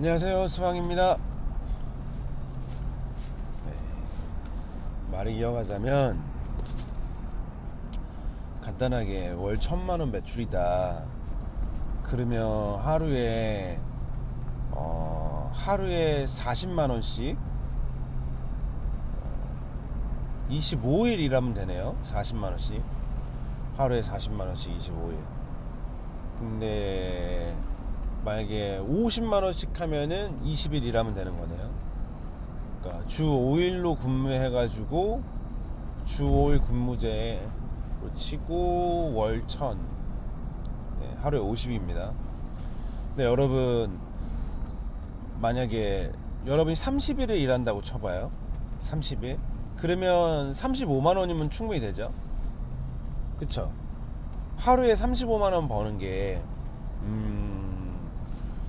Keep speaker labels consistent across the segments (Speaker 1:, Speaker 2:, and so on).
Speaker 1: 안녕하세요, 수왕입니다. 말을 이어가자면 간단하게 월 1,000만원 매출이다. 그러면 하루에 40만원씩 25일 일하면 되네요. 40만원씩 하루에 40만원씩 25일. 근데 만약에 50만원씩 하면은 20일 일하면 되는 거네요. 그러니까 주 5일로 근무해가지고 주 5일 근무제로 치고 월 1,000, 하루에 50입니다. 근데 여러분, 만약에 여러분이 30일을 일한다고 쳐봐요. 30일 그러면 35만원이면 충분히 되죠. 그쵸? 하루에 35만원 버는 게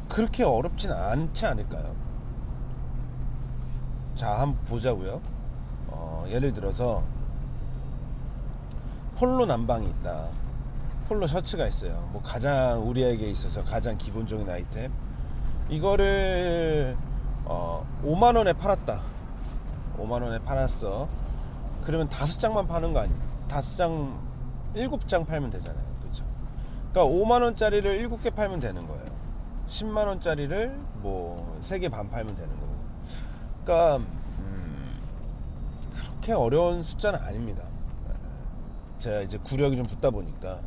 Speaker 1: 그렇게 어렵진 않지 않을까요? 자, 한번 보자고요. 예를 들어서 폴로 난방이 있다. 폴로 셔츠가 있어요. 뭐 가장 우리에게 있어서 가장 기본적인 아이템. 이거를 5만 원에 팔았다. 5만 원에 팔았어. 그러면 5장만 파는 거 아니에요? 5장, 7장 팔면 되잖아요. 그렇죠? 그러니까 5만 원짜리를 7개 팔면 되는 거예요. 10만 원짜리를 뭐 3개 반 팔면 되는 거고. 그러니까 그렇게 어려운 숫자는 아닙니다. 제가 이제 구력이 좀 붙다 보니까.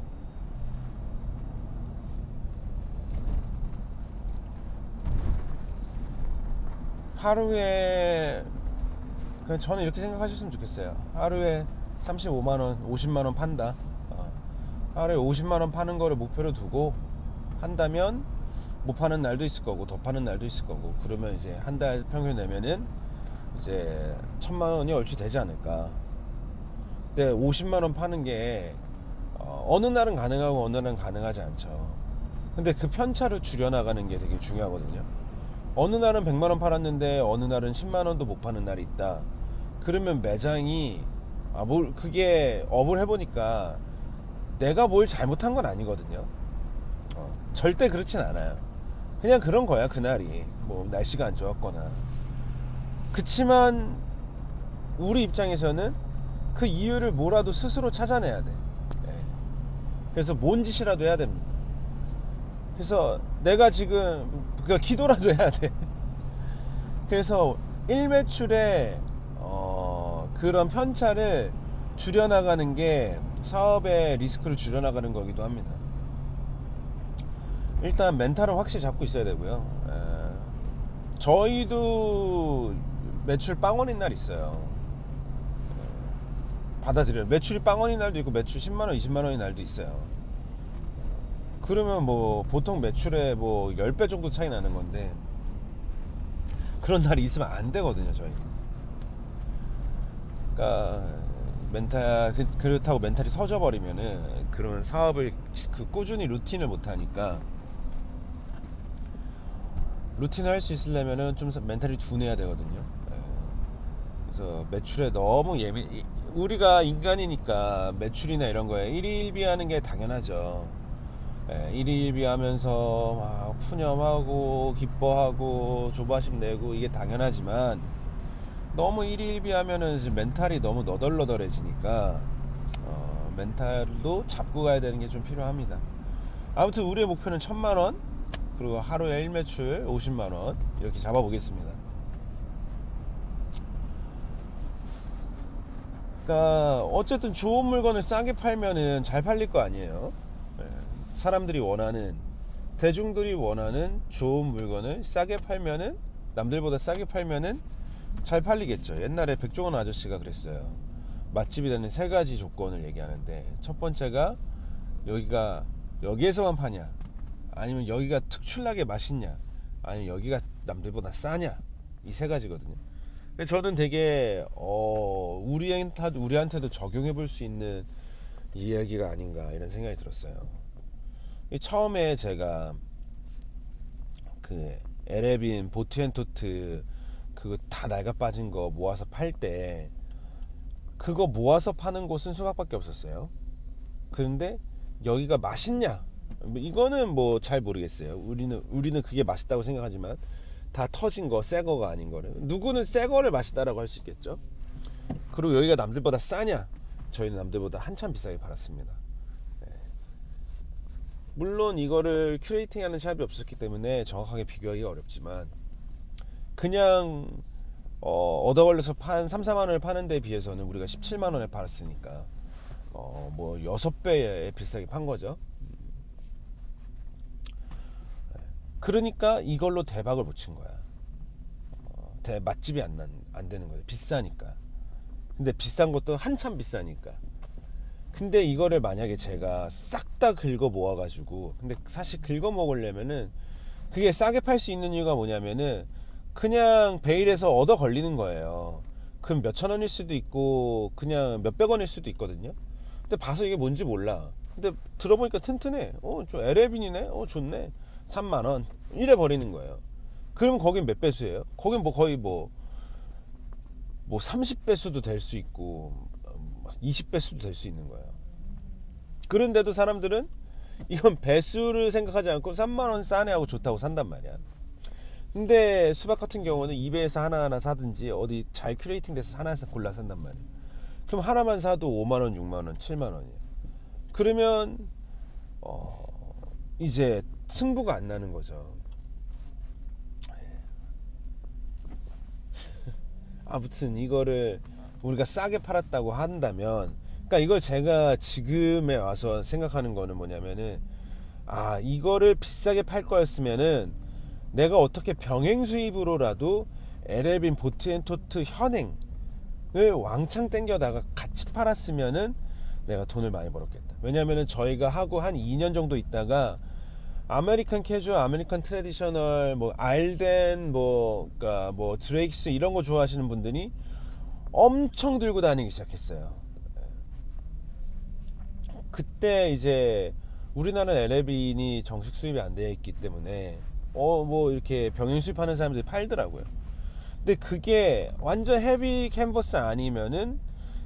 Speaker 1: 하루에 그냥 저는 이렇게 생각하셨으면 좋겠어요. 하루에 35만원 50만원 판다. 하루에 50만원 파는 거를 목표로 두고 한다면 못 파는 날도 있을 거고 더 파는 날도 있을 거고, 그러면 이제 한 달 평균 내면은 이제 1,000만원이 얼추 되지 않을까. 근데 50만원 파는 게 어느 날은 가능하고 어느 날은 가능하지 않죠. 근데 그 편차를 줄여나가는 게 되게 중요하거든요. 어느 날은 100만원 팔았는데 어느 날은 10만원도 못 파는 날이 있다. 그러면 매장이 그게 업을 해보니까 내가 뭘 잘못한 건 아니거든요. 절대 그렇진 않아요. 그냥 그런 거야, 그날이. 뭐 날씨가 안 좋았거나. 그치만 우리 입장에서는 그 이유를 뭐라도 스스로 찾아내야 돼. 그래서 뭔 짓이라도 해야 됩니다. 그래서 내가 지금 기도라도 해야 돼. 그래서 일매출에 그런 편차를 줄여나가는 게 사업의 리스크를 줄여나가는 거기도 합니다. 일단 멘탈을 확실히 잡고 있어야 되고요. 저희도 매출 빵원인 날 있어요. 받아들여요. 매출이 빵원인 날도 있고 매출 10만원 20만원인 날도 있어요. 그러면 뭐 보통 매출에 뭐 10배 정도 차이 나는 건데, 그런 날이 있으면 안 되거든요, 저희는. 그러니까 그렇다고 멘탈이 서져버리면은 그런 사업을 꾸준히 루틴을 못 하니까, 루틴을 할 수 있으려면은 좀 멘탈이 둔해야 되거든요. 그래서 매출에 너무 우리가 인간이니까 매출이나 이런 거에 일희일비하는 게 당연하죠. 일희일비하면서 막 푸념하고 기뻐하고 조바심 내고 이게 당연하지만, 너무 일희일비하면은 멘탈이 너무 너덜너덜해지니까 멘탈도 잡고 가야 되는 게 좀 필요합니다. 아무튼 우리의 목표는 1,000만원, 그리고 하루에 일매출 50만원 이렇게 잡아보겠습니다. 그러니까 어쨌든 좋은 물건을 싸게 팔면은 잘 팔릴 거 아니에요. 사람들이 원하는, 대중들이 원하는 좋은 물건을 싸게 팔면은, 남들보다 싸게 팔면은 잘 팔리겠죠. 옛날에 백종원 아저씨가 그랬어요. 맛집이 되는 3가지 조건을 얘기하는데, 첫 번째가 여기에서만 파냐, 아니면 여기가 특출나게 맛있냐, 아니면 여기가 남들보다 싸냐. 이 3가지거든요. 저는 되게 우리한테도 적용해 볼 수 있는 이야기가 아닌가 이런 생각이 들었어요. 처음에 제가 그 에레빈 보트앤토트 그거 다 낡아 빠진 거 모아서 팔 때, 그거 모아서 파는 곳은 수박밖에 없었어요. 그런데 여기가 맛있냐, 이거는 뭐 잘 모르겠어요. 우리는 그게 맛있다고 생각하지만, 다 터진 거, 새 거가 아닌 거를. 누구는 새 거를 마시다라고 할 수 있겠죠. 그리고 여기가 남들보다 싸냐? 저희는 남들보다 한참 비싸게 팔았습니다. 물론 이거를 큐레이팅하는 샵이 없었기 때문에 정확하게 비교하기가 어렵지만, 그냥 얻어 걸려서 판 3, 4만 원을 파는 데 비해서는 우리가 17만 원에 팔았으니까 뭐 6배에 비싸게 판 거죠. 그러니까 이걸로 대박을 못 친 거야. 맛집이 안 되는 거예요. 비싸니까. 근데 비싼 것도 한참 비싸니까. 근데 이거를 만약에 제가 싹 다 긁어 모아가지고, 근데 사실 긁어 먹으려면은 그게 싸게 팔 수 있는 이유가 뭐냐면은 그냥 베일에서 얻어 걸리는 거예요. 그럼 몇천 원일 수도 있고 그냥 몇백 원일 수도 있거든요. 근데 봐서 이게 뭔지 몰라. 근데 들어보니까 튼튼해. 저 LL빈이네. 좋네. 3만 원 이래 버리는 거예요. 그럼 거긴 몇 배수예요? 거긴 뭐 거의 뭐 30배수도 될 수 있고 20배수도 될 수 있는 거예요. 그런데도 사람들은 이건 배수를 생각하지 않고 3만 원 싸네 하고 좋다고 산단 말이야. 근데 수박 같은 경우는 이베이에서 하나하나 사든지 어디 잘 큐레이팅 돼서 하나에서 골라 산단 말이야. 그럼 하나만 사도 5만 원, 6만 원, 7만 원이야. 그러면 이제 승부가 안 나는 거죠. 아무튼 이거를 우리가 싸게 팔았다고 한다면, 그러니까 이걸 제가 지금에 와서 생각하는 거는 뭐냐면은, 이거를 비싸게 팔 거였으면은 내가 어떻게 병행 수입으로라도 LL빈 보트앤토트 현행을 왕창 땡겨다가 같이 팔았으면은 내가 돈을 많이 벌었겠다. 왜냐면은 저희가 하고 한 2년 정도 있다가 아메리칸 캐주얼, 아메리칸 트래디셔널, 뭐 알덴, 그러니까 드레이크스 이런 거 좋아하시는 분들이 엄청 들고 다니기 시작했어요. 그때 이제 우리나라는 LL빈이 정식 수입이 안 되어 있기 때문에 이렇게 병행 수입하는 사람들이 팔더라고요. 근데 그게 완전 헤비 캔버스 아니면은,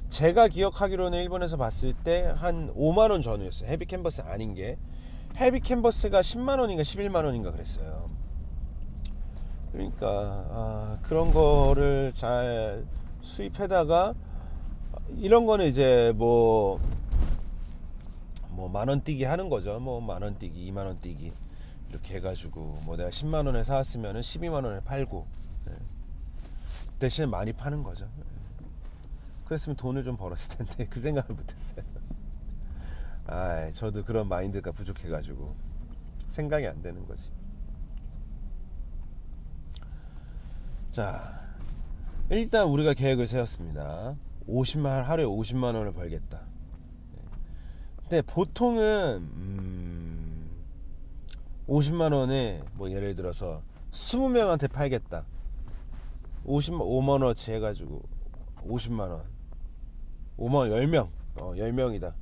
Speaker 1: 제가 기억하기로는 일본에서 봤을 때 한 5만 원 전후였어요. 헤비 캔버스 아닌 게. 헤비 캔버스가 10만 원인가 11만 원인가 그랬어요. 그러니까 그런 거를 잘 수입해다가, 이런 거는 이제 만 원 뛰기 하는 거죠. 만 원 뛰기, 2만 원 뛰기 이렇게 해가지고 내가 10만 원에 사왔으면은 12만 원에 팔고, 대신에 많이 파는 거죠. 그랬으면 돈을 좀 벌었을 텐데 그 생각을 못했어요. 저도 그런 마인드가 부족해가지고 생각이 안 되는 거지. 자, 일단 우리가 계획을 세웠습니다. 하루에 50만 원을 벌겠다. 근데 보통은 50만 원에 예를 들어서 20명한테 팔겠다. 5만 원어치 해가지고 50만 원. 5만 원 10명. 10명이다.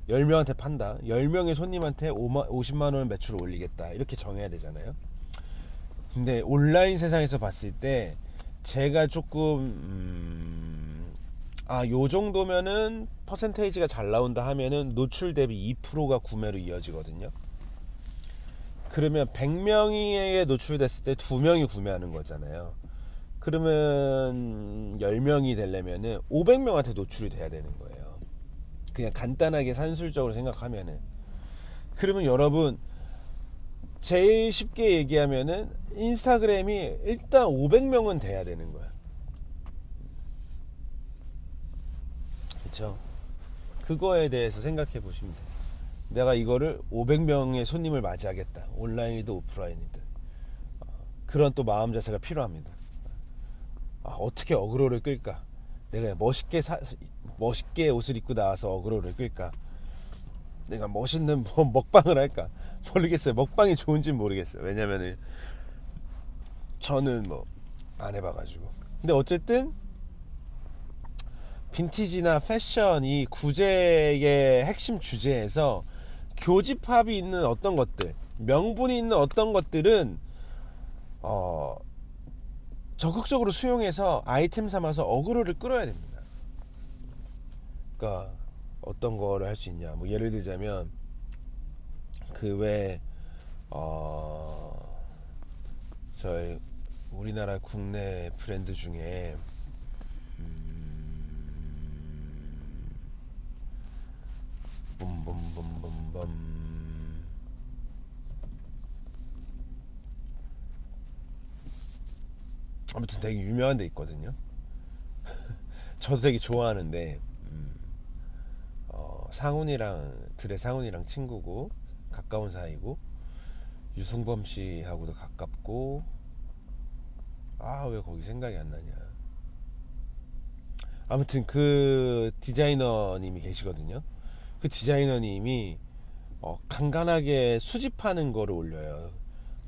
Speaker 1: 10명한테 판다. 10명의 손님한테 50만 원 매출을 올리겠다. 이렇게 정해야 되잖아요. 근데 온라인 세상에서 봤을 때 제가 조금 요 정도면은 퍼센테이지가 잘 나온다 하면은 노출 대비 2%가 구매로 이어지거든요. 그러면 100명이 노출됐을 때 2명이 구매하는 거잖아요. 그러면 10명이 되려면은 500명한테 노출이 돼야 되는 거예요. 그냥 간단하게 산술적으로 생각하면은. 그러면 여러분, 제일 쉽게 얘기하면은 인스타그램이 일단 500명은 돼야 되는 거야. 그렇죠? 그거에 대해서 생각해 보시면 돼요. 내가 이거를 500명의 손님을 맞이하겠다. 온라인이든 오프라인이든. 그런 또 마음 자세가 필요합니다. 어떻게 어그로를 끌까? 내가 멋있게 옷을 입고 나와서 어그로를 끌까? 내가 멋있는 먹방을 할까? 모르겠어요. 먹방이 좋은지는 모르겠어요. 왜냐면은 저는 안 해봐가지고. 근데 어쨌든 빈티지나 패션이 구제의 핵심 주제에서 교집합이 있는 어떤 것들, 명분이 있는 어떤 것들은 적극적으로 수용해서 아이템 삼아서 어그로를 끌어야 됩니다. 그러니까 어떤 거를 할 수 있냐, 예를 들자면 저희 우리나라 국내 브랜드 중에 봄봄봄봄봄 아무튼 되게 유명한 데 있거든요. 저도 되게 좋아하는데 상훈이랑 드레 상훈이랑 친구고 가까운 사이고 유승범 씨하고도 가깝고 아 왜 거기 생각이 안 나냐. 아무튼 그 디자이너님이 계시거든요. 그 디자이너님이 간간하게 수집하는 거를 올려요.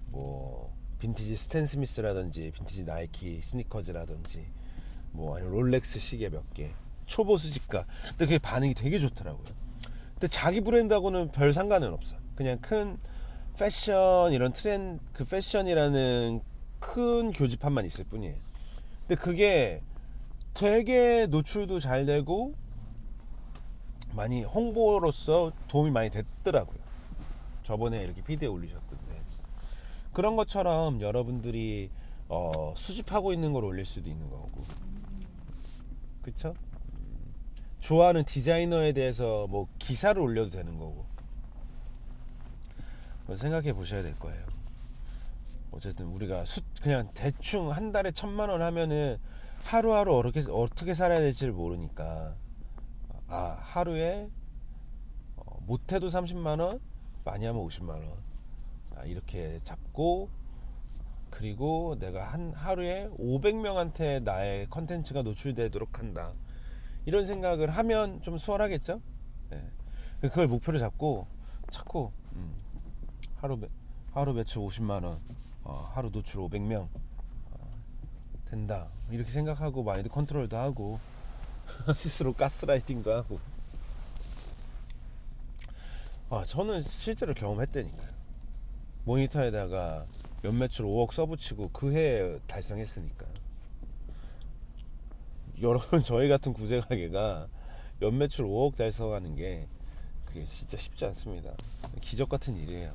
Speaker 1: 뭐 빈티지 스탠 스미스라든지 빈티지 나이키 스니커즈라든지 뭐 아니면 롤렉스 시계 몇 개 초보 수집가. 근데 그게 반응이 되게 좋더라고요. 근데 자기 브랜드하고는 별 상관은 없어. 그냥 큰 패션 이런 트렌드 그 패션이라는 큰 교집합만 있을 뿐이에요. 근데 그게 되게 노출도 잘 되고 많이 홍보로서 도움이 많이 됐더라고요. 저번에 이렇게 피드에 올리셨던데 그런 것처럼 여러분들이 수집하고 있는 걸 올릴 수도 있는 거고, 그쵸? 좋아하는 디자이너에 대해서 뭐 기사를 올려도 되는 거고 생각해 보셔야 될 거예요. 어쨌든 우리가 그냥 대충 한 달에 1,000만 원 하면은 하루하루 어떻게 살아야 될지를 모르니까 하루에 못해도 30만 원, 많이 하면 50만 원 이렇게 잡고, 그리고 내가 하루에 500명한테 나의 컨텐츠가 노출되도록 한다 이런 생각을 하면 좀 수월하겠죠. 네. 그걸 목표로 잡고 자꾸 하루 매출 50만 원, 하루 노출 500명 된다 이렇게 생각하고 마인드 컨트롤도 하고 스스로 가스라이팅도 하고. 저는 실제로 경험했다니까요. 모니터에다가 연매출 5억 써붙이고 그 해에 달성했으니까. 여러분 저희 같은 구제 가게가 연매출 5억 달성하는 게 그게 진짜 쉽지 않습니다. 기적 같은 일이에요.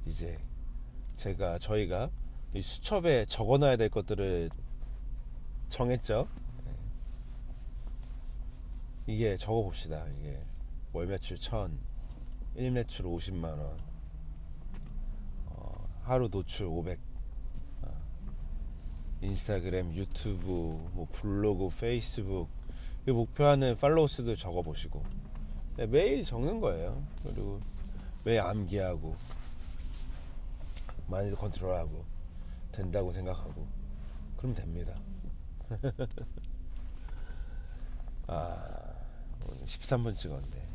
Speaker 1: 이제 저희가 이 수첩에 적어놔야 될 것들을 정했죠. 이게 적어봅시다. 이게 월 매출 1,000, 일 매출 50만원, 하루 노출 500, 인스타그램, 유튜브, 뭐 블로그, 페이스북, 이 목표하는 팔로워 수도 적어보시고 매일 적는 거예요. 그리고 매일 암기하고 마인드 컨트롤하고 된다고 생각하고 그러면 됩니다. 13분 찍었네.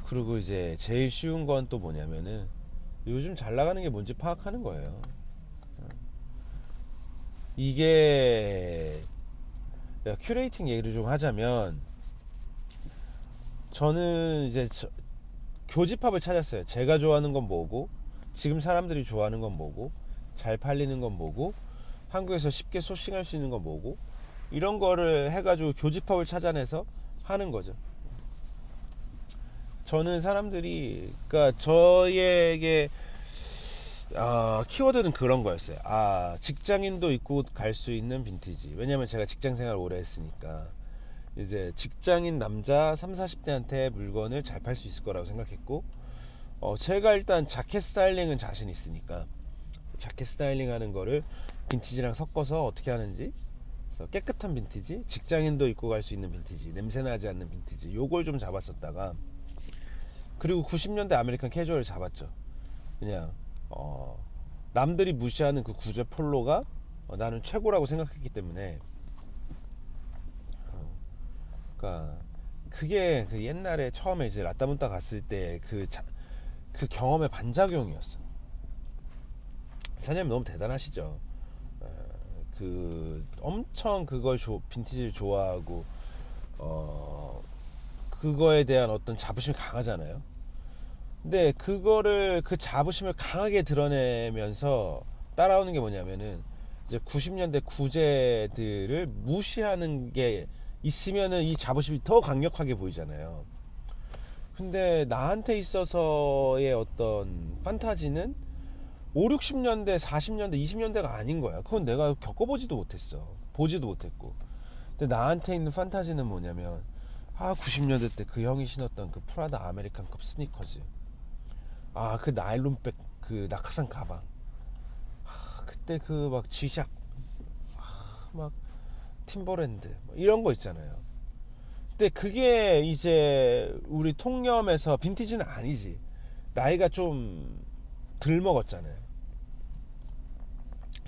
Speaker 1: 그리고 이제 제일 쉬운 건 또 뭐냐면은 요즘 잘 나가는 게 뭔지 파악하는 거예요. 이게 큐레이팅 얘기를 좀 하자면 저는 이제 교집합을 찾았어요. 제가 좋아하는 건 뭐고, 지금 사람들이 좋아하는 건 뭐고, 잘 팔리는 건 뭐고, 한국에서 쉽게 소싱할 수 있는 건 뭐고, 이런 거를 해가지고 교집합을 찾아내서 하는 거죠. 저는 사람들이, 그러니까 저에게 키워드는 그런 거였어요. 직장인도 입고 갈 수 있는 빈티지. 왜냐면 제가 직장생활 오래 했으니까 이제 직장인 남자 30, 40대한테 물건을 잘 팔 수 있을 거라고 생각했고, 제가 일단 자켓 스타일링은 자신 있으니까 자켓 스타일링 하는 거를 빈티지랑 섞어서 어떻게 하는지, 그래서 깨끗한 빈티지, 직장인도 입고 갈 수 있는 빈티지, 냄새나지 않는 빈티지, 요걸 좀 잡았었다가, 그리고 90년대 아메리칸 캐주얼을 잡았죠. 그냥 남들이 무시하는 그 구제 폴로가 나는 최고라고 생각했기 때문에, 그러니까 그게 그 옛날에 처음에 이제 라따문따 갔을 때 그 경험의 반작용이었어. 사장님 너무 대단하시죠. 그 엄청 그걸 빈티지를 좋아하고 그거에 대한 어떤 자부심이 강하잖아요. 근데 그 자부심을 강하게 드러내면서 따라오는 게 뭐냐면은 이제 90년대 구제들을 무시하는 게 있으면은 이 자부심이 더 강력하게 보이잖아요. 근데 나한테 있어서의 어떤 판타지는 5, 60년대, 40년대, 20년대가 아닌 거야. 그건 내가 겪어보지도 못했어. 보지도 못했고. 근데 나한테 있는 판타지는 뭐냐면 90년대 때 그 형이 신었던 그 프라다 아메리칸급 스니커즈, 그 나일론백 그 낙하산 가방, 그때 그 막 G샥, 막 팀버랜드 이런 거 있잖아요. 근데 그게 이제 우리 통념에서 빈티지는 아니지. 나이가 좀 덜 먹었잖아요.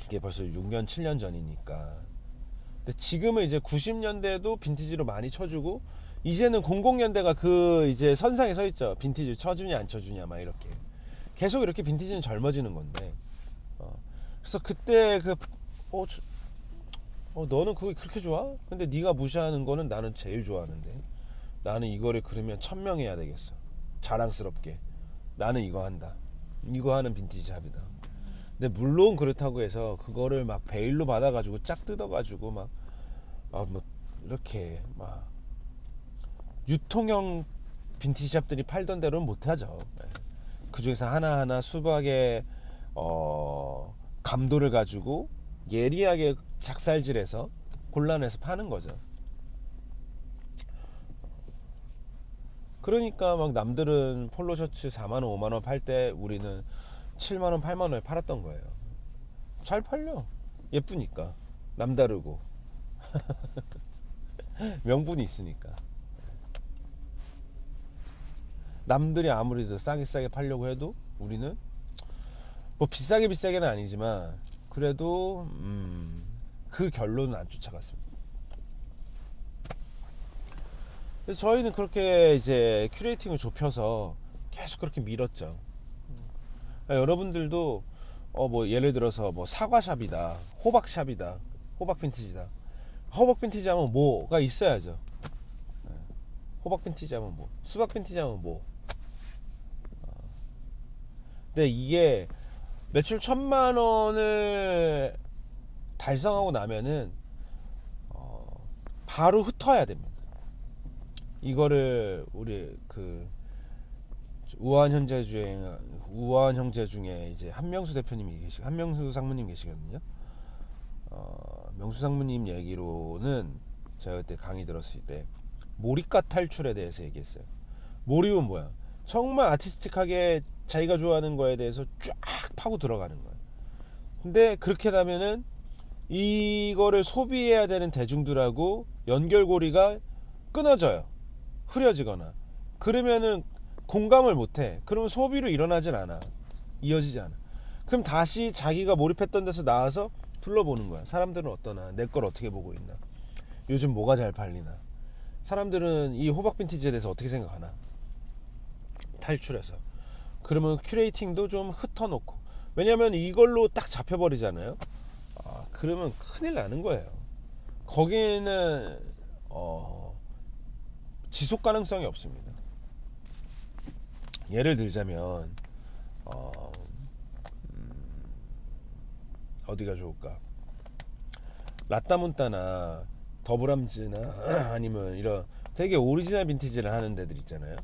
Speaker 1: 그게 벌써 6년 7년 전이니까. 근데 지금은 이제 90년대도 빈티지로 많이 쳐주고, 이제는 00년대가 그 이제 선상에 서 있죠. 빈티지 쳐주냐 안 쳐주냐 막 이렇게 계속 이렇게 빈티지는 젊어지는 건데, 그래서 그때 너는 그게 그렇게 좋아? 근데 네가 무시하는 거는 나는 제일 좋아하는데, 나는 이거를 그러면 1000명 해야 되겠어. 자랑스럽게 나는 이거 한다. 이거 하는 빈티지 샵이다. 근데 물론 그렇다고 해서 그거를 막 베일로 받아가지고 짝 뜯어가지고 막 뭐 이렇게 막 유통형 빈티지샵들이 팔던 대로는 못하죠. 그 중에서 하나하나 수박의 감도를 가지고 예리하게 작살질해서 골라내서 파는 거죠. 그러니까 막 남들은 폴로 셔츠 4만원 5만원 팔 때 우리는 7만원 8만원에 팔았던 거예요. 잘 팔려. 예쁘니까. 남다르고 명분이 있으니까. 남들이 아무리 더 싸게 팔려고 해도 우리는 뭐 비싸게는 아니지만 그래도 그 결론은 안 쫓아갔습니다. 그래서 저희는 그렇게 이제 큐레이팅을 좁혀서 계속 그렇게 밀었죠. 여러분들도 뭐 예를 들어서 뭐 사과샵이다, 호박샵이다, 호박 빈티지다. 호박 빈티지 하면 뭐가 있어야죠. 호박 빈티지 하면 뭐, 수박 빈티지 하면 뭐. 근데 이게 매출 1000만원을 달성하고 나면은 바로 흩어야 됩니다. 이거를 우리 그 우아한 형제 중에 이제 한명수 대표님이 계시고 한명수 상무님 계시거든요. 명수 상무님 얘기로는 제가 그때 강의 들었을 때 몰입과 탈출에 대해서 얘기했어요. 몰입은 뭐야? 정말 아티스틱하게 자기가 좋아하는 거에 대해서 쫙 파고 들어가는 거예요. 근데 그렇게 되면은 이거를 소비해야 되는 대중들하고 연결고리가 끊어져요. 흐려지거나. 그러면은 공감을 못해. 그러면 소비로 일어나진 않아. 이어지지 않아. 그럼 다시 자기가 몰입했던 데서 나와서 둘러보는 거야. 사람들은 어떠나, 내 걸 어떻게 보고 있나, 요즘 뭐가 잘 팔리나, 사람들은 이 호박 빈티지에 대해서 어떻게 생각하나. 탈출해서. 그러면 큐레이팅도 좀 흩어놓고. 왜냐면 이걸로 딱 잡혀버리잖아요. 그러면 큰일 나는 거예요. 거기는 지속 가능성이 없습니다. 예를 들자면 어디가 좋을까? 라따문따나 더브람즈나 아니면 이런 되게 오리지널 빈티지를 하는 데들 있잖아요.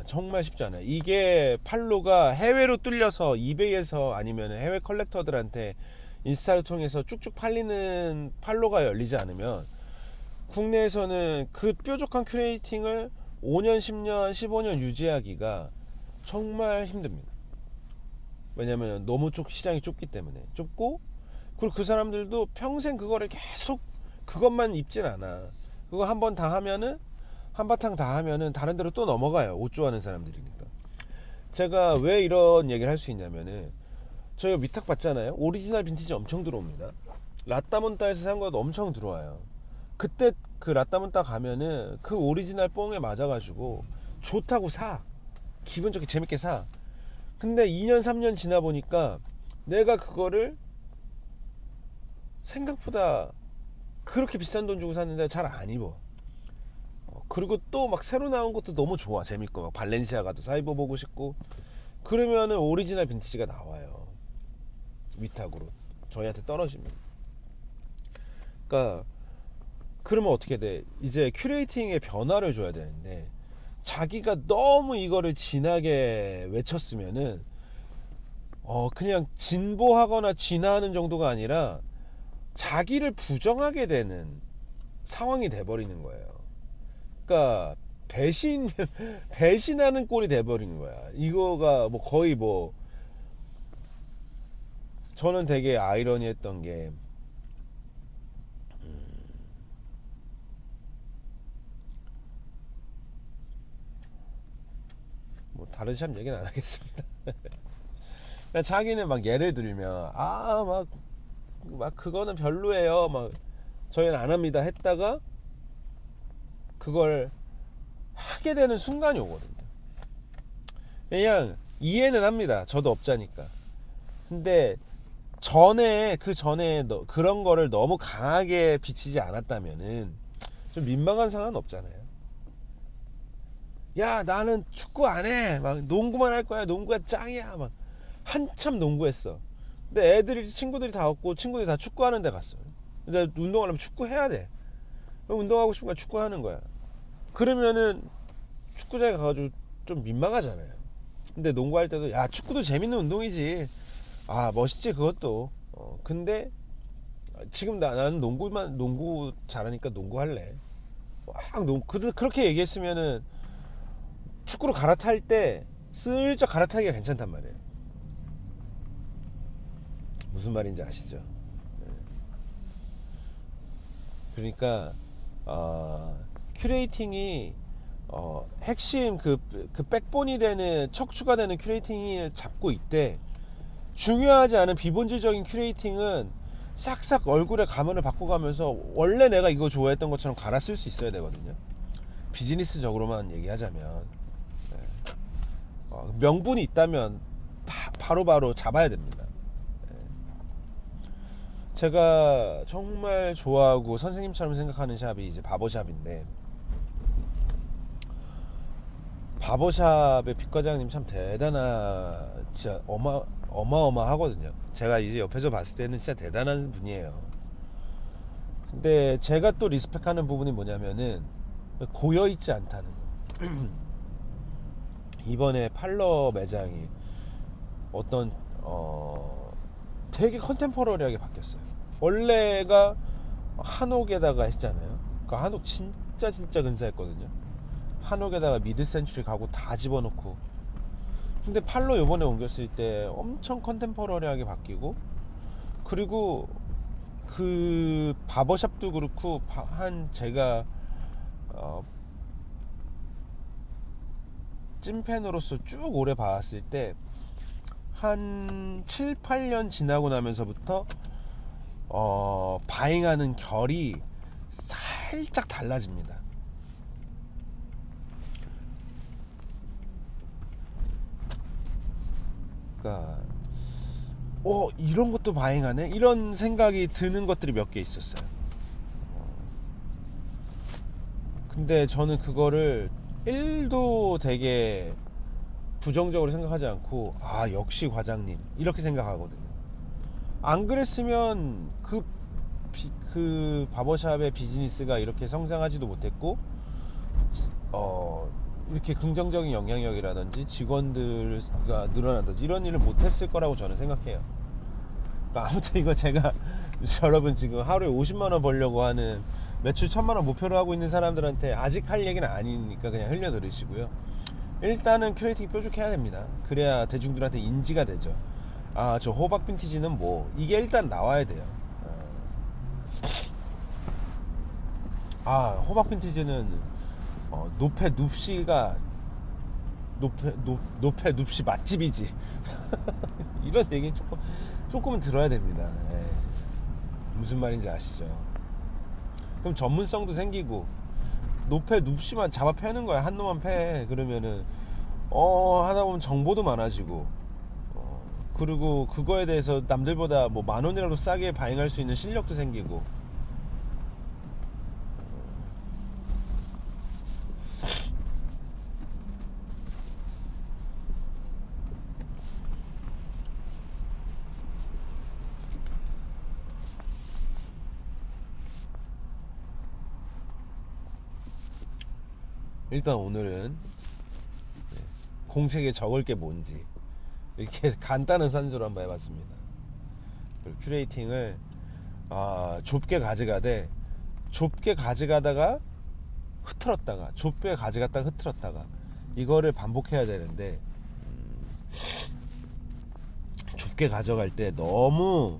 Speaker 1: 정말 쉽지 않아요. 이게 팔로가 해외로 뚫려서 이베이에서 아니면 해외 컬렉터들한테 인스타를 통해서 쭉쭉 팔리는 팔로가 열리지 않으면 국내에서는 그 뾰족한 큐레이팅을 5년, 10년, 15년 유지하기가 정말 힘듭니다. 왜냐면 너무 시장이 좁기 때문에. 좁고, 그리고 그 사람들도 평생 그거를 계속 그것만 입진 않아. 그거 한번 다 하면은, 한바탕 다 하면은 다른 데로 또 넘어가요. 옷 좋아하는 사람들이니까. 제가 왜 이런 얘기를 할 수 있냐면은, 저희가 위탁 받잖아요. 오리지널 빈티지 엄청 들어옵니다. 라따문따에서 산 것도 엄청 들어와요. 그때 그 라따문따 가면은 그 오리지널 뽕에 맞아가지고 좋다고 사. 기분 좋게 재밌게 사. 근데 2년 3년 지나 보니까 내가 그거를 생각보다 그렇게 비싼 돈 주고 샀는데 잘 안 입어. 그리고 또 막 새로 나온 것도 너무 좋아. 재밌고 막 발렌시아가도 사입어보고 싶고. 그러면은 오리지널 빈티지가 나와요. 위탁으로. 저희한테 떨어집니다. 그러니까 그러면 어떻게 돼? 이제 큐레이팅의 변화를 줘야 되는데 자기가 너무 이거를 진하게 외쳤으면은 그냥 진보하거나 진화하는 정도가 아니라 자기를 부정하게 되는 상황이 돼버리는 거예요. 그러니까 배신하는 꼴이 돼버린 거야. 이거가 뭐 거의 뭐 저는 되게 아이러니했던 게 뭐 다른 샵 얘기는 안 하겠습니다. 그러니까 자기는 막 예를 들면 막 그거는 별로예요. 막 저희는 안 합니다 했다가 그걸 하게 되는 순간이 오거든요. 그냥 이해는 합니다. 저도 업자니까. 근데 그 전에 그런 거를 너무 강하게 비치지 않았다면은 좀 민망한 상황은 없잖아요. 야, 나는 축구 안 해. 막 농구만 할 거야. 농구가 짱이야. 막 한참 농구했어. 근데 친구들이 다 없고 친구들이 다 축구하는 데 갔어. 근데 운동하려면 축구 해야 돼. 운동하고 싶으니까 축구 하는 거야. 그러면은 축구장에 가가지고 좀 민망하잖아요. 근데 농구할 때도 야, 축구도 재밌는 운동이지. 아, 멋있지 그것도. 근데 지금 나는 농구 잘하니까 농구 할래. 그렇게 얘기했으면은 축구로 갈아탈 때 슬쩍 갈아타기가 괜찮단 말이에요. 무슨 말인지 아시죠? 그러니까 큐레이팅이 핵심 그 백본이 되는 척추가 되는 큐레이팅을 잡고 있대. 중요하지 않은 비본질적인 큐레이팅은 싹싹 얼굴에 가면을 바꿔가면서 원래 내가 이거 좋아했던 것처럼 갈아 쓸 수 있어야 되거든요. 비즈니스적으로만 얘기하자면 명분이 있다면 바로바로 잡아야 됩니다. 제가 정말 좋아하고 선생님처럼 생각하는 샵이 이제 바버샵인데, 바버샵의 빅과장님 참 진짜 어마어마하거든요. 제가 이제 옆에서 봤을 때는 진짜 대단한 분이에요. 근데 제가 또 리스펙하는 부분이 뭐냐면은 고여있지 않다는 거. 이번에 팔러 매장이 되게 컨템포러리하게 바뀌었어요. 원래가 한옥에다가 했잖아요. 그러니까 한옥 진짜 근사했거든요. 한옥에다가 미드 센츄리 가구 다 집어넣고. 근데 팔로 요번에 옮겼을 때 엄청 컨템포러리하게 바뀌고, 그리고 그 바버샵도 그렇고 제가 찐팬으로서 쭉 오래 봐왔을 때 한 7, 8년 지나고 나면서부터 바잉하는 결이 살짝 달라집니다. 그러니까 이런 것도 바잉하네? 이런 생각이 드는 것들이 몇 개 있었어요. 근데 저는 그거를 1도 되게 부정적으로 생각하지 않고 역시 과장님 이렇게 생각하거든요. 안 그랬으면 그 바버샵의 비즈니스가 이렇게 성장하지도 못했고 이렇게 긍정적인 영향력이라든지 직원들가 늘어난다든지 이런 일을 못했을 거라고 저는 생각해요. 그러니까 아무튼 이거 제가 여러분 지금 하루에 50만원 벌려고 하는 매출 1000만원 목표로 하고 있는 사람들한테 아직 할 얘기는 아니니까 그냥 흘려 들으시고요. 일단은 큐레이팅이 뾰족해야 됩니다. 그래야 대중들한테 인지가 되죠. 저 호박 빈티지는 뭐 이게 일단 나와야 돼요. 호박 빈티지는 노페 눕시가 노페 눕시 맛집이지. 이런 얘기 조금은 들어야 됩니다. 무슨 말인지 아시죠? 그럼 전문성도 생기고, 노페 눕시만 잡아 패는 거야. 한 놈만 패. 그러면은 하다 보면 정보도 많아지고, 그리고 그거에 대해서 남들보다 뭐 10,000원이라도 싸게 바잉할 수 있는 실력도 생기고. 일단 오늘은 공책에 적을 게 뭔지 이렇게 간단한 산수로 한번 해봤습니다. 큐레이팅을 좁게 가져가다가 흐트렀다가 좁게 가져갔다가 흐트렀다가 이거를 반복해야 되는데 좁게 가져갈 때 너무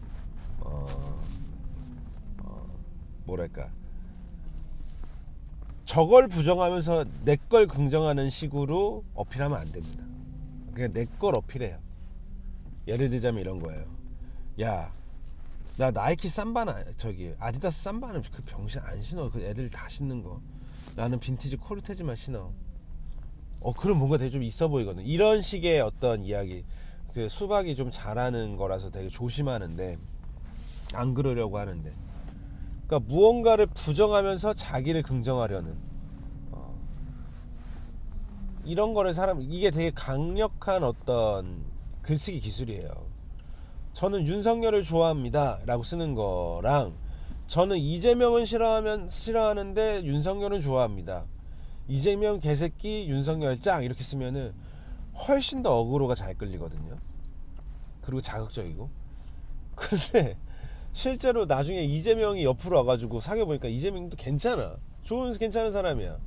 Speaker 1: 뭐랄까 저걸 부정하면서 내 걸 긍정하는 식으로 어필하면 안 됩니다. 그냥 내 걸 어필해요. 예를 들자면 이런 거예요. 야, 나 나이키 삼바나 저기 아디다스 삼바는 그 병신 안 신어. 그 애들 다 신는 거. 나는 빈티지 코르테즈만 신어. 그럼 뭔가 되게 좀 있어 보이거든. 이런 식의 어떤 이야기. 그 수박이 좀 잘하는 거라서 되게 조심하는데 안 그러려고 하는데. 그러니까 무언가를 부정하면서 자기를 긍정하려는 이런 거를 이게 되게 강력한 어떤 글쓰기 기술이에요. 저는 윤석열을 좋아합니다 라고 쓰는 거랑 저는 이재명은 싫어하는데 윤석열은 좋아합니다. 이재명 개새끼 윤석열 짱 이렇게 쓰면은 훨씬 더 어그로가 잘 끌리거든요. 그리고 자극적이고. 근데 실제로 나중에 이재명이 옆으로 와가지고 사귀어보니까 이재명도 괜찮은 사람이야.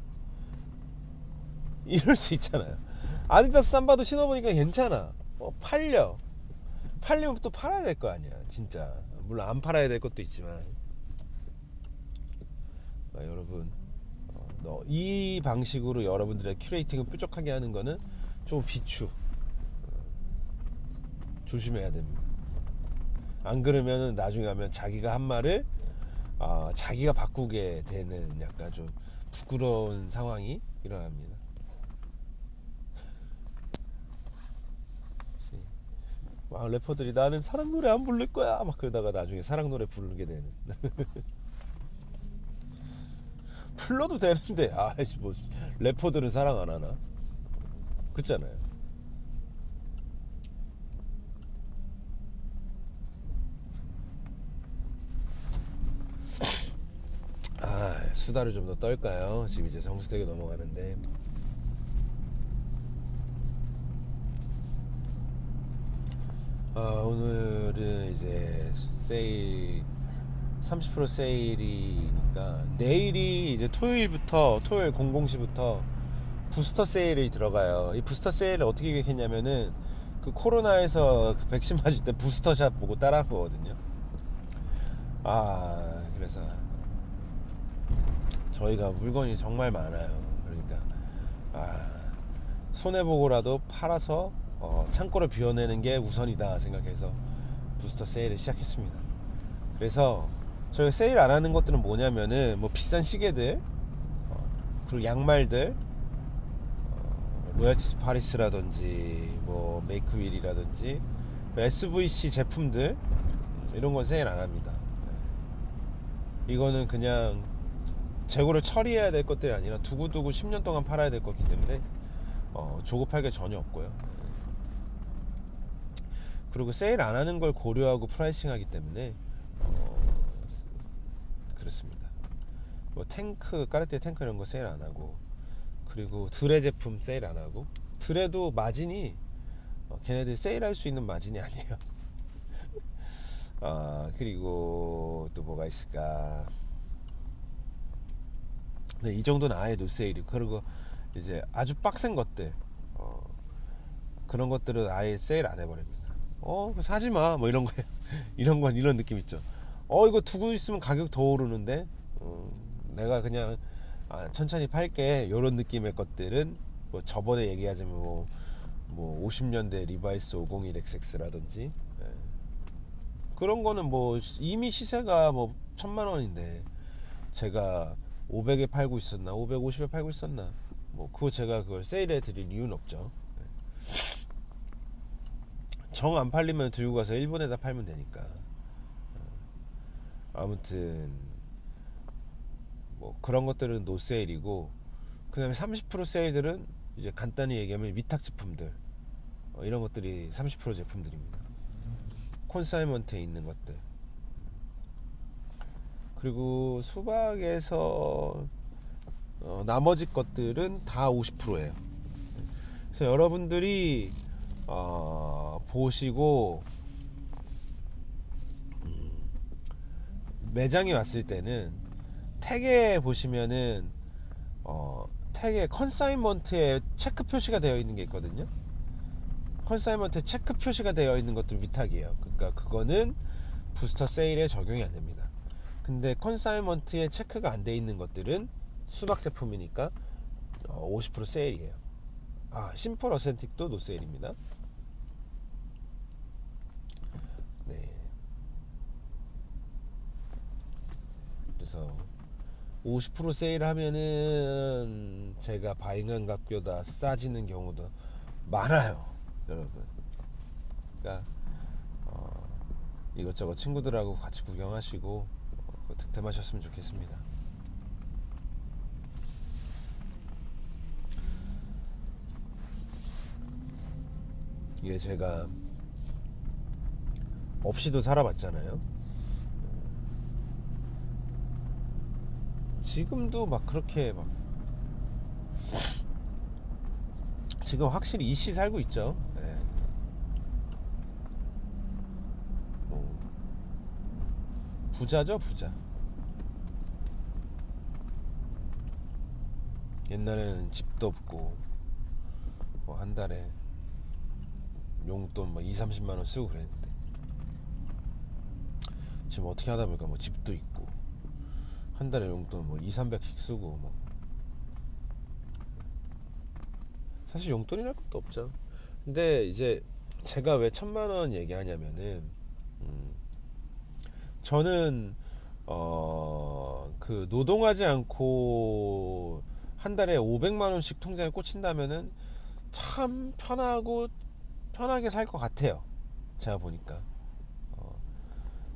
Speaker 1: 이럴 수 있잖아요. 아디다스 삼바도 신어보니까 괜찮아. 팔리면 또 팔아야 될 거 아니야 진짜. 물론 안 팔아야 될 것도 있지만 여러분 이 방식으로 여러분들의 큐레이팅을 뾰족하게 하는 거는 좀 비추 조심해야 됩니다. 안 그러면 나중에 가면 자기가 한 말을 자기가 바꾸게 되는 약간 좀 부끄러운 상황이 일어납니다. 래퍼들이 나는 사랑 노래 안 부를 거야 막 그러다가 나중에 사랑 노래 부르게 되는. 불러도 되는데 뭐 래퍼들은 사랑 안 하나? 그렇잖아요. 수다를 좀 더 떨까요? 지금 이제 정수되게 넘어가는데 오늘은 이제 세일 30% 세일이니까 내일이 이제 토요일 00시부터 부스터 세일이 들어가요. 이 부스터 세일을 어떻게 계획했냐면은 그 코로나에서 그 백신 맞을 때 부스터샷 보고 따라한 거거든요. 그래서 저희가 물건이 정말 많아요. 그러니까 손해보고라도 팔아서 창고를 비워내는 게 우선이다 생각해서 부스터 세일을 시작했습니다. 그래서 저희가 세일 안 하는 것들은 뭐냐면은 뭐 비싼 시계들 그리고 양말들 로얄티스 파리스라든지 뭐 메이크윌이라든지 SVC 제품들 이런 건 세일 안 합니다. 이거는 그냥 재고를 처리해야 될 것들이 아니라 두고두고 10년 동안 팔아야 될 거기 때문에 조급할 게 전혀 없고요. 그리고 세일 안 하는 걸 고려하고 프라이싱 하기 때문에 그렇습니다. 뭐 까르띠에 탱크 이런 거 세일 안 하고, 그리고 드레 제품 세일 안 하고, 드레도 마진이 걔네들 세일할 수 있는 마진이 아니에요. 그리고 또 뭐가 있을까? 네, 이 정도는 아예 노세일이고, 그리고 이제 아주 빡센 것들 그런 것들은 아예 세일 안 해버립니다. 사지마 뭐 이런 거예요. 이런 느낌 있죠. 이거 두고 있으면 가격 더 오르는데 내가 그냥 천천히 팔게 요런 느낌의 것들은 뭐 저번에 얘기하자면 뭐 50년대 리바이스 501XX라든지 그런 거는 뭐 이미 시세가 뭐 1000만원인데 제가 500에 팔고 있었나 550에 팔고 있었나 뭐 그거 제가 그걸 세일해 드릴 이유는 없죠. 정 안 팔리면 들고 가서 일본에다 팔면 되니까. 아무튼 뭐 그런 것들은 노세일이고, 그 다음에 30% 세일들은 이제 간단히 얘기하면 위탁 제품들 이런 것들이 30% 제품들입니다. 콘사이먼트에 있는 것들. 그리고 수박에서 나머지 것들은 다 50%예요. 그래서 여러분들이 보시고 매장에 왔을 때는 택에 보시면은 택에 컨사인먼트에 체크 표시가 되어 있는 게 있거든요. 컨사인먼트에 체크 표시가 되어 있는 것들 위탁이에요. 그러니까 그거는 부스터 세일에 적용이 안 됩니다. 근데 컨사인먼트에 체크가 안 돼 있는 것들은 수박 제품이니까 50% 세일이에요. 심플 어센틱도 노세일입니다. 네. 그래서 50% 세일하면은 제가 바잉한 값보다 싸지는 경우도 많아요, 여러분. 그러니까 이것저것 친구들하고 같이 구경하시고 득템하셨으면 좋겠습니다. 이게 제가 없이도 살아봤잖아요. 지금도 막 그렇게 막 지금 확실히 이씨 살고 있죠. 네. 부자죠, 부자. 옛날에는 집도 없고 한 달에 용돈 2-30만 원 쓰고 그랬는데 지금 어떻게 하다 보니까 집도 있고 한 달에 용돈 200-300씩 쓰고 사실 용돈이랄 것도 없죠. 근데 이제 제가 왜 1000만 원 얘기하냐면은 저는 그 노동하지 않고 한 달에 500만 원씩 통장에 꽂힌다면은 참 편하게 살 것 같아요. 제가 보니까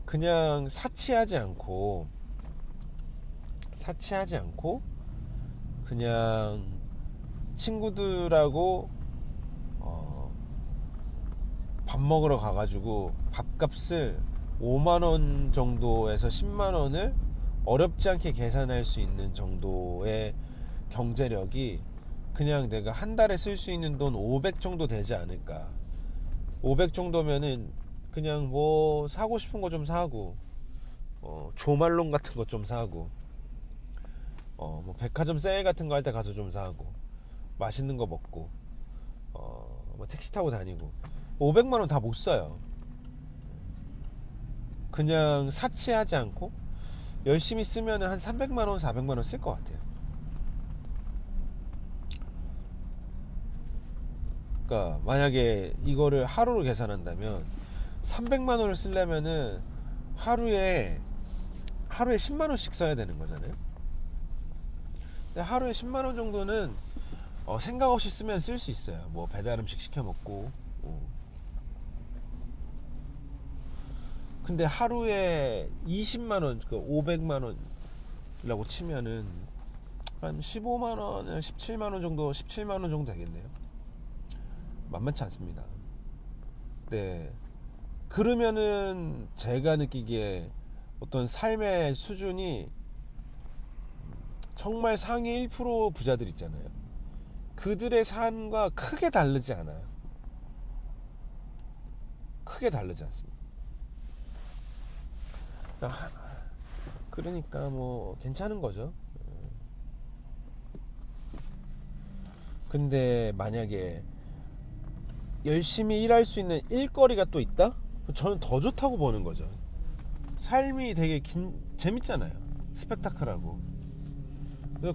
Speaker 1: 그냥 사치하지 않고 그냥 친구들하고 밥 먹으러 가가지고 밥값을 5만원 정도에서 10만원을 어렵지 않게 계산할 수 있는 정도의 경제력이 그냥 내가 한 달에 쓸 수 있는 돈 500 정도 되지 않을까. 500 정도면은 그냥 사고 싶은 거 좀 사고 조말론 같은 거 좀 사고 백화점 세일 같은 거 할 때 가서 좀 사고 맛있는 거 먹고 택시 타고 다니고 500만 원 다 못 써요. 그냥 사치하지 않고 열심히 쓰면 한 300만 원, 400만 원 쓸 것 같아요. 그러니까 만약에 이거를 하루로 계산한다면 300만 원을 쓰려면은 하루에 10만 원씩 써야 되는 거잖아요. 근데 하루에 10만 원 정도는 생각 없이 쓰면 쓸 수 있어요. 배달 음식 시켜 먹고. 근데 하루에 20만 원, 500만 원이라고 치면은 한 15만 원, 17만 원 정도 되겠네요. 만만치 않습니다. 네. 그러면은 제가 느끼기에 어떤 삶의 수준이 정말 상위 1% 부자들 있잖아요. 그들의 삶과 크게 다르지 않아요. 크게 다르지 않습니다. 그러니까 괜찮은 거죠. 근데 만약에 열심히 일할 수 있는 일거리가 또 있다? 저는 더 좋다고 보는 거죠. 삶이 되게 재밌잖아요. 스펙타클하고.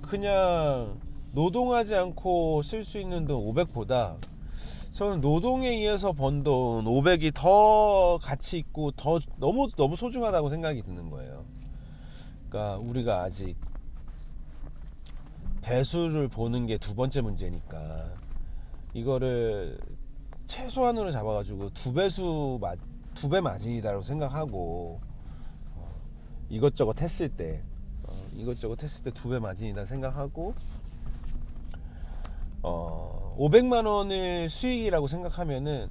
Speaker 1: 그냥 노동하지 않고 쓸 수 있는 돈 500보다 저는 노동에 의해서 번 돈 500이 더 가치 있고 더 너무 소중하다고 생각이 드는 거예요. 그러니까 우리가 아직 배수를 보는 게 두 번째 문제니까 이거를 최소한으로 잡아가지고 두 배 마진이다라고 생각하고 이것저것 했을 때 두 배 마진이다 생각하고 500만 원을 수익이라고 생각하면은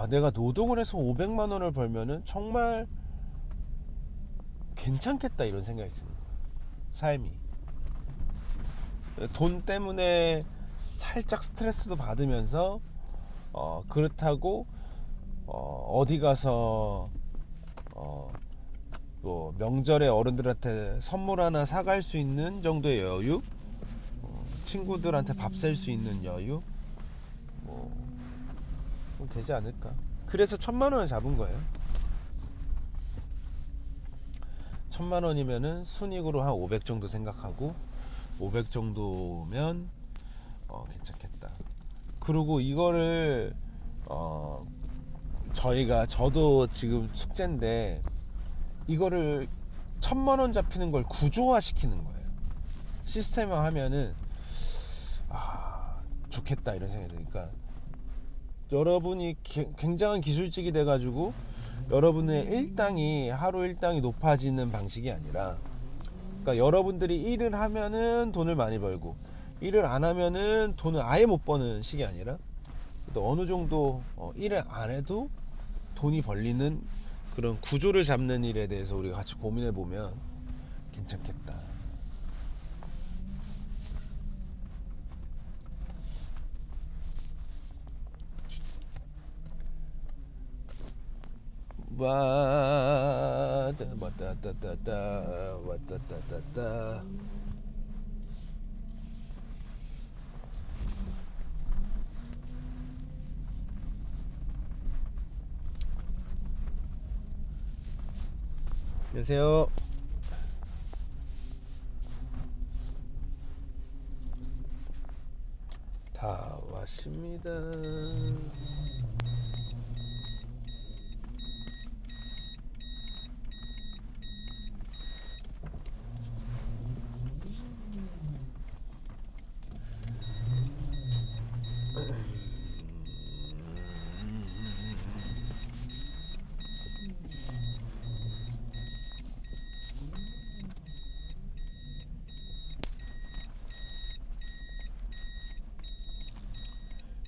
Speaker 1: 내가 노동을 해서 500만 원을 벌면은 정말 괜찮겠다 이런 생각이 드는 거예요. 삶이. 돈 때문에 살짝 스트레스도 받으면서 그렇다고 어디 가서 또 명절에 어른들한테 선물 하나 사갈 수 있는 정도의 여유, 친구들한테 밥 살 수 있는 여유, 뭐 되지 않을까. 그래서 1,000,000원을 잡은 거예요. 1,000,000원이면은 순익으로 한 500 정도 생각하고, 500 정도면 괜찮겠다. 그리고 이거를 저도 지금 숙제인데, 이거를 1,000,000원 잡히는 걸 구조화 시키는 거예요. 시스템화 하면은 좋겠다 이런 생각이 드니까, 여러분이 굉장한 기술직이 돼가지고 여러분의 하루 일당이 높아지는 방식이 아니라, 그러니까 여러분들이 일을 하면은 돈을 많이 벌고, 일을 안 하면은 돈을 아예 못 버는 식이 아니라, 또 어느 정도 일을 안 해도 돈이 벌리는 그런 구조를 잡는 일에 대해서 우리가 같이 고민해 보면 괜찮겠다. 왔다따따따. 안녕하세요. 다 왔습니다.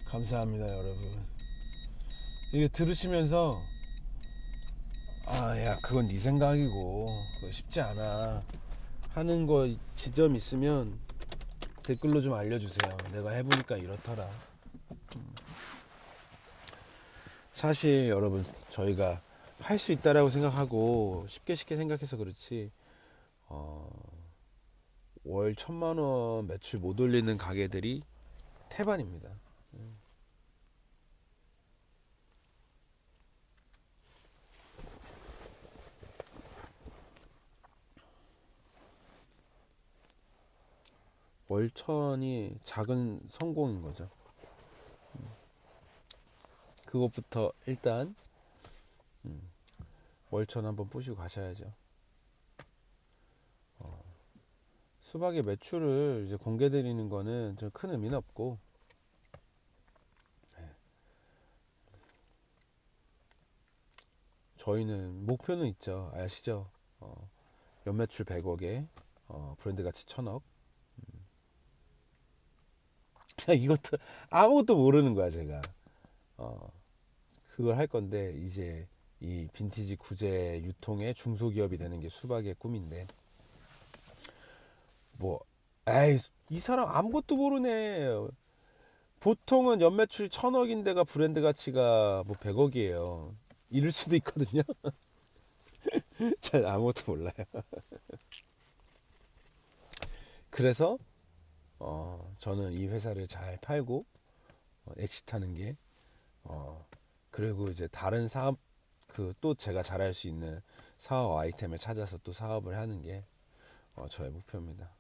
Speaker 1: 감사합니다, 여러분. 이게 들으시면서 야, 그건 네 생각이고 그거 쉽지 않아 하는 거 지점 있으면 댓글로 좀 알려주세요. 내가 해보니까 이렇더라. 사실 여러분, 저희가 할 수 있다라고 생각하고 쉽게 생각해서 그렇지, 월 1,000,000원 매출 못 올리는 가게들이 태반입니다. 월 1,000이 작은 성공인 거죠. 그것부터 일단 월 1,000 한번 뿌시고 가셔야죠. 수박의 매출을 이제 공개 드리는 거는 좀 큰 의미는 없고, 저희는 목표는 있죠. 아시죠? 연매출 100억에 브랜드 가치 1,000억. 이것도 아무것도 모르는 거야 제가. 그걸 할 건데, 이제 이 빈티지 구제 유통의 중소기업이 되는 게 수박의 꿈인데, 뭐 에이, 이 사람 아무것도 모르네. 보통은 연매출 1,000억인데가 브랜드 가치가 뭐 100억이에요. 이럴 수도 있거든요. 잘 아무것도 몰라요. 그래서 저는 이 회사를 잘 팔고 엑시트하는 게, 그리고 이제 다른 사업, 또 제가 잘할 수 있는 사업 아이템을 찾아서 또 사업을 하는 게 저의 목표입니다.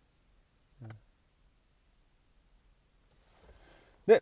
Speaker 1: 네,